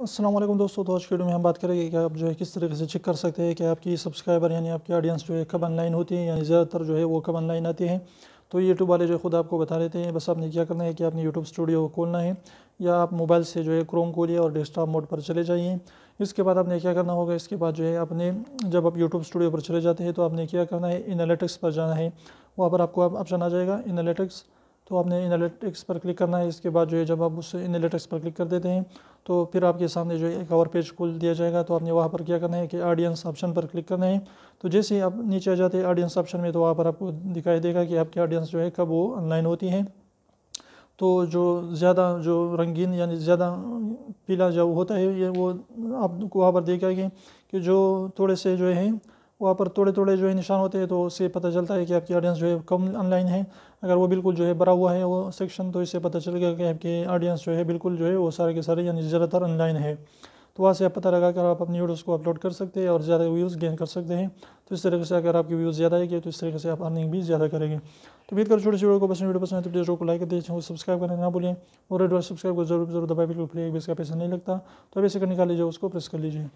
अस्सलाम वालेकुम दोस्तों। तो आज की वीडियो में हम बात करेंगे कि आप जो है किस तरीके से चेक कर सकते हैं कि आपकी सब्सक्राइबर यानी आपकी ऑडियंस जो है कब ऑनलाइन होती है, यानी ज़्यादातर जो है वो कब ऑनलाइन आती है। तो यूट्यूब वाले जो खुद आपको बता देते हैं। बस आपने क्या करना है कि आपने यूट्यूब स्टूडियो खोलना है या आप मोबाइल से जो है क्रोम खोलिए और डेस्कटॉप मोड पर चले जाइए। इसके बाद आपने क्या करना होगा, इसके बाद जो है आपने जब आप यूट्यूब स्टूडियो पर चले जाते हैं तो आपने क्या करना है, एनालिटिक्स पर जाना है। वहाँ पर आपको ऑप्शन आ जाएगा एनालिटिक्स, तो आपने एनालिटिक्स पर क्लिक करना है। इसके बाद जो है जब आप उस एनालिटिक्स पर क्लिक कर देते हैं तो फिर आपके सामने जो है एक और पेज खोल दिया जाएगा। तो आपने वहाँ पर क्या करना है कि ऑडियंस ऑप्शन पर क्लिक करना है। तो जैसे ही आप नीचे आ जाते हैं ऑडियंस ऑप्शन में, तो वहाँ पर आपको दिखाई देगा कि आपकी ऑडियंस जो है कब वो ऑनलाइन होती है। तो जो ज़्यादा जो रंगीन यानी ज़्यादा पीला जो होता है ये वो आपको वहाँ पर देखेंगे कि जो थोड़े से जो है वहाँ पर थोड़े थोड़े जो है निशान होते हैं, तो उससे पता चलता है कि आपकी ऑडियंस जो है कम ऑनलाइन है। अगर वो बिल्कुल जो है भरा हुआ है वो सेक्शन, तो इससे पता चलेगा कि आपकी ऑडियंस जो है बिल्कुल जो है वो सारे के सारे यानी ज़्यादातर ऑनलाइन है। तो वहाँ से आप पता लगा कर आप अपनी वीडियोस को अपलोड कर सकते हैं और ज़्यादा व्यूज़ गेन कर सकते हैं। तो इस तरीके से अगर आपकी व्यूज़ ज़्यादा आएगी तो इस तरीके से आप अर्निंग भी ज़्यादा करेंगे। तो उम्मीद करो छोटी सी वीडियो को पसंद तो वीडियो को लाइक कर दीजिए, सब्सक्राइब करना ना भूलें और रेड वाला सब्सक्राइब को जरूर दबाए, बिल्कुल फ्री है, इसका पैसा नहीं लगता। तो अब ऐसे करने का लीजिए उसको प्रेस कर लीजिए।